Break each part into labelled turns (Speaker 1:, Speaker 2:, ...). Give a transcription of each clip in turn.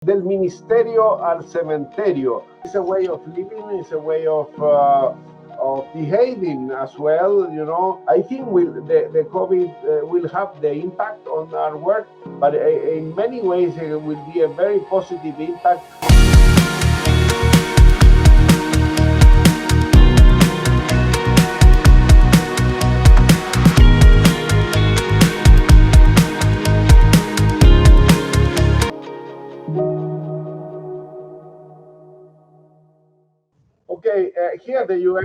Speaker 1: Del ministerio al cementerio. It's a way of living, it's a way of behaving as well. You know, I think the COVID will have the impact on our work, but in many ways it will be a very positive impact. Okay, here the UN,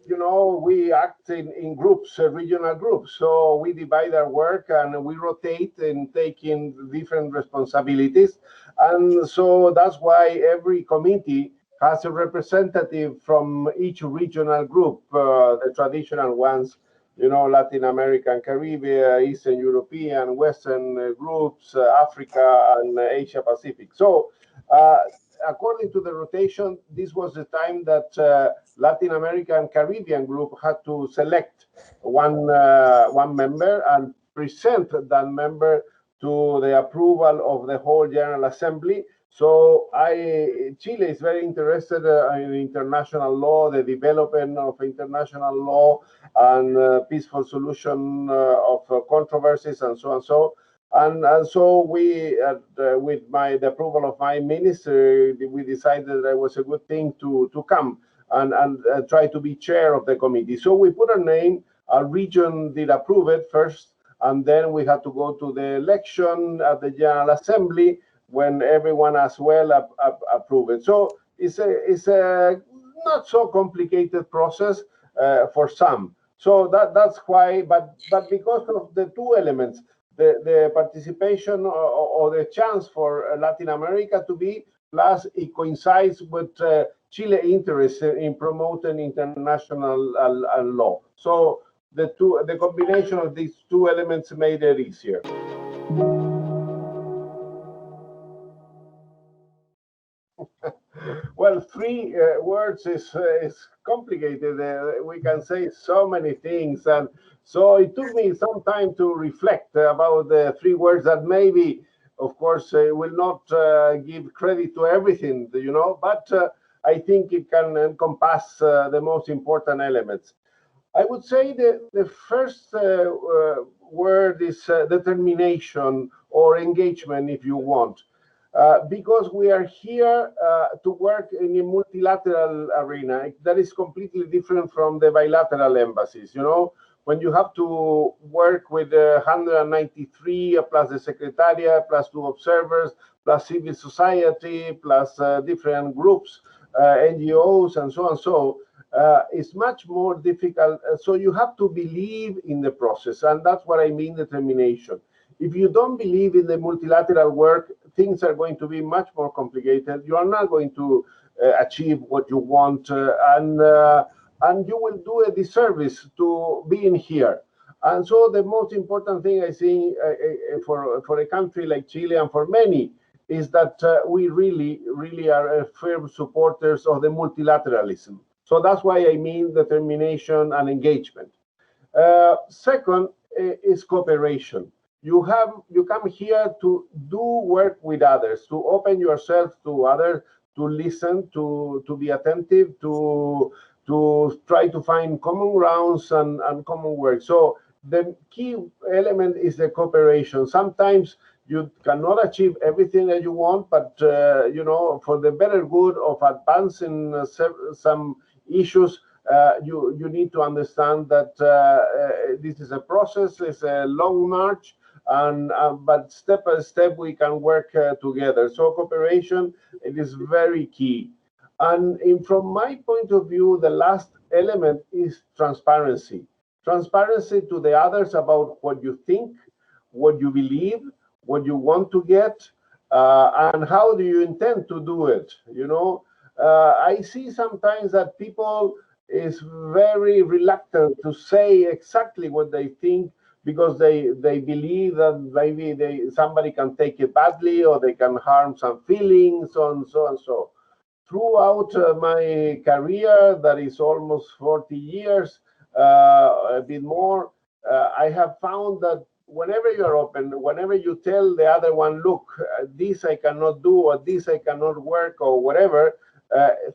Speaker 1: you know, we act in groups, regional groups. So we divide our work and we rotate in taking different responsibilities. And so that's why every committee has a representative from each regional group, the traditional ones, you know, Latin American, Caribbean, Eastern European, Western groups, Africa, and Asia Pacific. So according to the rotation, this was the time that Latin American and Caribbean group had to select one member and present that member to the approval of the whole General Assembly. So Chile is very interested in international law, the development of international law, and peaceful solution of controversies, and so on. And so we, with the approval of my minister, we decided that it was a good thing to come and try to be chair of the committee. So we put a name, our region did approve it first, and then we had to go to the election at the General Assembly when everyone as well approved it. So it's a not so complicated process for some. So that's why, but because of the two elements, the participation or the chance for Latin America to be, plus it coincides with Chile interest in promoting international law. So the combination of these two elements made it easier. Well, three words is complicated. We can say so many things, and so it took me some time to reflect about the three words that maybe, of course, will not give credit to everything, you know, but I think it can encompass the most important elements. I would say the first word is determination or engagement, if you want. Because we are here to work in a multilateral arena that is completely different from the bilateral embassies. You know, when you have to work with 193 plus the secretariat, plus two observers, plus civil society, plus different groups, NGOs, and so on. So it's much more difficult. So you have to believe in the process, and that's what I mean determination. If you don't believe in the multilateral work, things are going to be much more complicated. You are not going to achieve what you want, and you will do a disservice to being here. And so the most important thing I think for a country like Chile and for many is that we really are firm supporters of the multilateralism. So that's why I mean determination and engagement. Second is cooperation. You come here to do work with others, to open yourself to others, to listen, to be attentive, to try to find common grounds and common work. So the key element is the cooperation. Sometimes you cannot achieve everything that you want, but you know, for the better good of advancing some issues, you need to understand that this is a process, it's a long march, and but step by step we can work together. So cooperation, it is very key. And from my point of view, the last element is transparency. Transparency to the others about what you think, what you believe, what you want to get, and how do you intend to do it. You know, I see sometimes that people is very reluctant to say exactly what they think, because they believe that maybe somebody can take it badly, or they can harm some feelings, on so and so. Throughout my career, that is almost 40 years, a bit more, I have found that whenever you're open, whenever you tell the other one, look, this I cannot do, or this I cannot work, or whatever,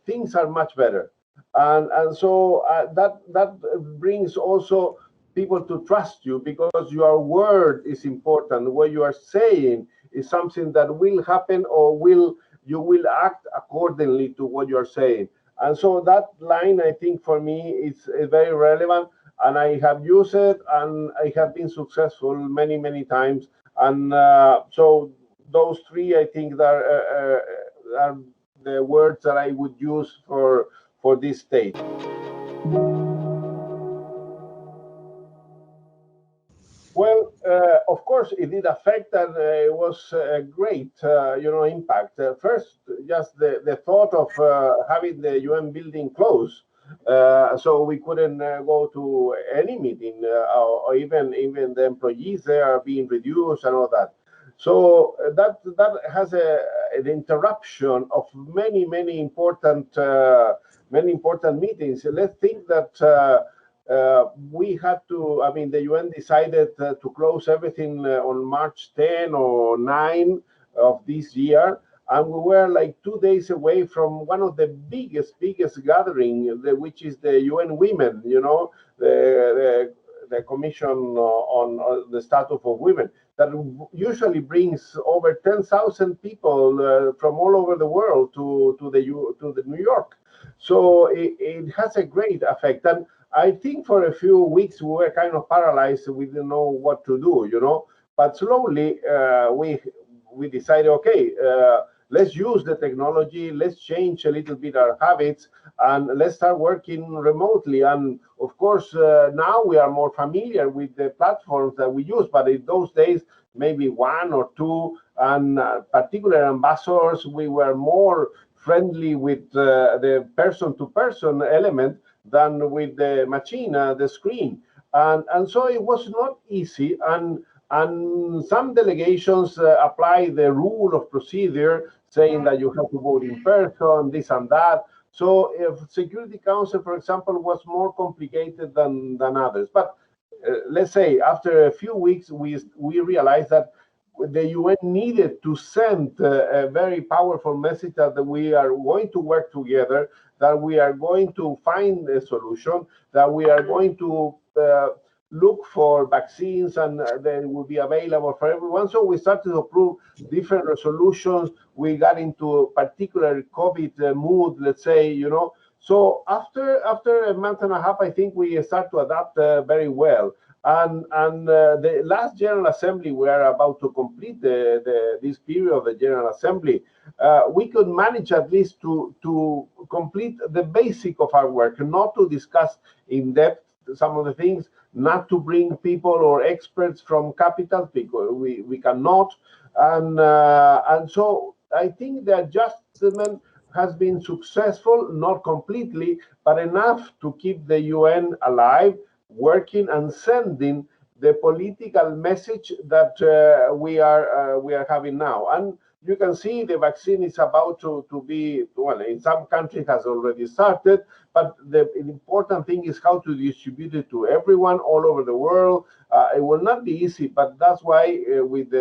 Speaker 1: things are much better. And so that brings also people to trust you, because your word is important. What you are saying is something that will happen, or you will act accordingly to what you're saying. And so that line, I think, for me, is very relevant, and I have used it, and I have been successful many, many times. And so those three, I think, that are the words that I would use for this stage. Well, of course, it did affect, and it was a great, impact. First, just the thought of having the UN building closed, so we couldn't go to any meeting, or even the employees there are being reduced and all that. So that has an interruption of many important meetings. Let's think that. We had to, I mean, the UN decided to close everything on March 10 or 9 of this year. And we were like 2 days away from one of the biggest gathering, which is the UN Women, the Commission on the Status of Women, that usually brings over 10,000 people from all over the world to the New York. So it has a great effect. And I think for a few weeks we were kind of paralyzed. We didn't know what to do. But slowly we decided, okay, let's use the technology, let's change a little bit our habits, and let's start working remotely. And of course, now we are more familiar with the platforms that we use, but in those days, maybe one or two, and particular ambassadors, we were more friendly with the person-to-person element than with the machine, the screen. And so it was not easy. And some delegations apply the rule of procedure, saying that you have to vote in person, this and that. So if Security Council, for example, was more complicated than others. But let's say after a few weeks, we realized that the UN needed to send a very powerful message that we are going to work together, that we are going to find a solution, that we are going to look for vaccines, and they will be available for everyone. So we started to approve different resolutions. We got into particular COVID mood, let's say, So after a month and a half, I think we start to adapt very well. And the last General Assembly, we are about to complete this period of the General Assembly. We could manage at least to complete the basic of our work, not to discuss in depth some of the things, not to bring people or experts from capital, because we cannot. And so I think the adjustment has been successful, not completely, but enough to keep the UN alive, working and sending the political message that we are having now. And you can see the vaccine is about to be, well, in some countries has already started, but the important thing is how to distribute it to everyone all over the world. It will not be easy, but that's why with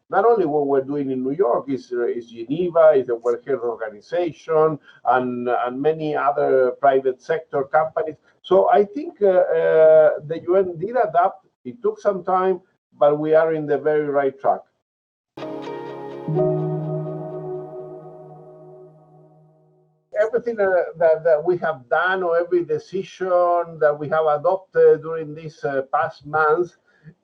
Speaker 1: not only what we're doing in New York, is Geneva, is the World Health Organization, and many other private sector companies. So I think the UN did adapt. It took some time, but we are in the very right track. Everything that we have done, or every decision that we have adopted during these past months,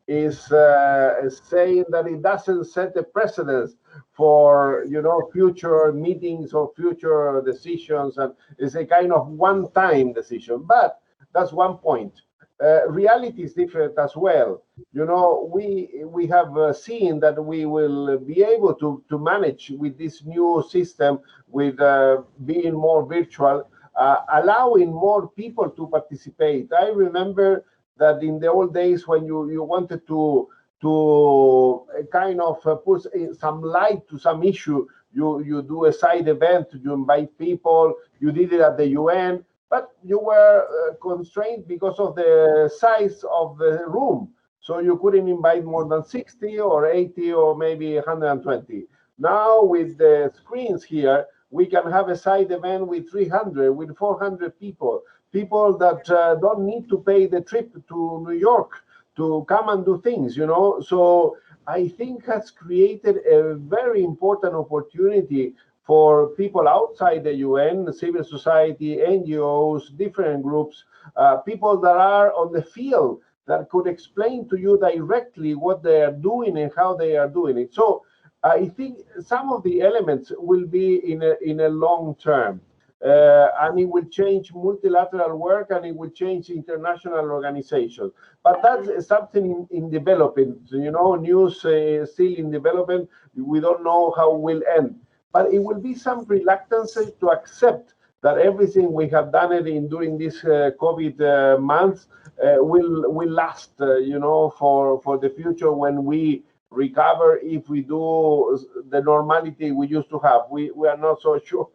Speaker 1: is saying that it doesn't set a precedence for future meetings or future decisions, and it's a kind of one-time decision. But that's one point. Reality is different as well. We have seen that we will be able to manage with this new system, with being more virtual, allowing more people to participate. I remember that in the old days, when you wanted to kind of put some light to some issue, you do a side event, you invite people, you did it at the UN, but you were constrained because of the size of the room. So you couldn't invite more than 60 or 80 or maybe 120. Now with the screens here, we can have a side event with 300, with 400 people, people that don't need to pay the trip to New York to come and do things, you know. So I think has created a very important opportunity for people outside the UN, civil society, NGOs, different groups, people that are on the field that could explain to you directly what they are doing and how they are doing it. So I think some of the elements will be in a long term. And it will change multilateral work and it will change international organizations. But that's something in development. You know, news still in development. We don't know how it will end. But it will be some reluctance to accept that everything we have done it in during this COVID months will last, you know, for the future when we recover, if we do the normality we used to have. We are not so sure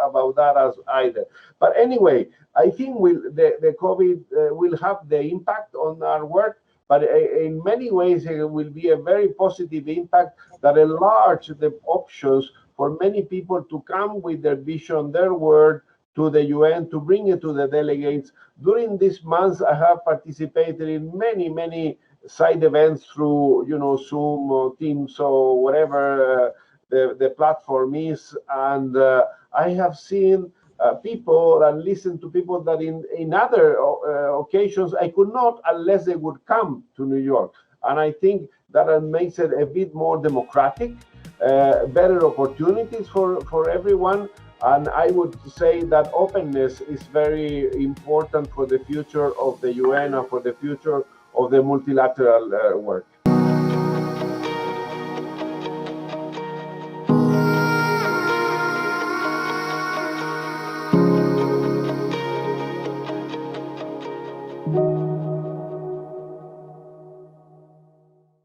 Speaker 1: about that as either. But anyway, I think the COVID will have the impact on our work, but in many ways it will be a very positive impact that enlarge the options for many people to come with their vision, their word to the UN, to bring it to the delegates. During these months, I have participated in many side events through, you know, Zoom or Teams or whatever the platform is, and I have seen people and listened to people that in other occasions I could not unless they would come to New York. And I think that makes it a bit more democratic, better opportunities for everyone. And I would say that openness is very important for the future of the UN and for the future of the multilateral work.